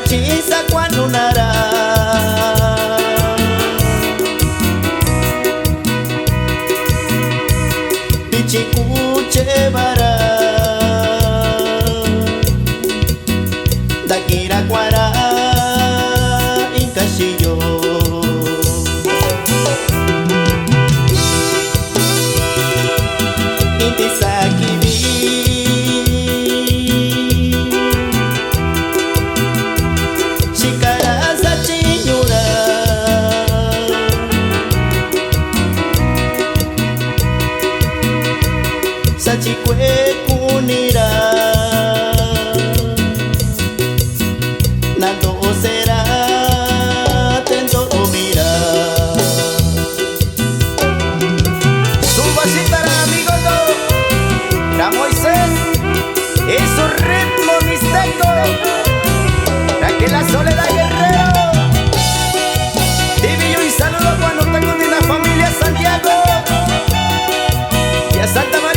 chisa cuando unará pichicuche bara dakira cuara incashillo intisaki Sachikwe kunira Nando será Tento mira Su vasita amigo Ra Moisés Y su ritmo mixteco Para que la soledad guerrero Divillo y saludo cuando tengo de la familia Santiago Y a Santa María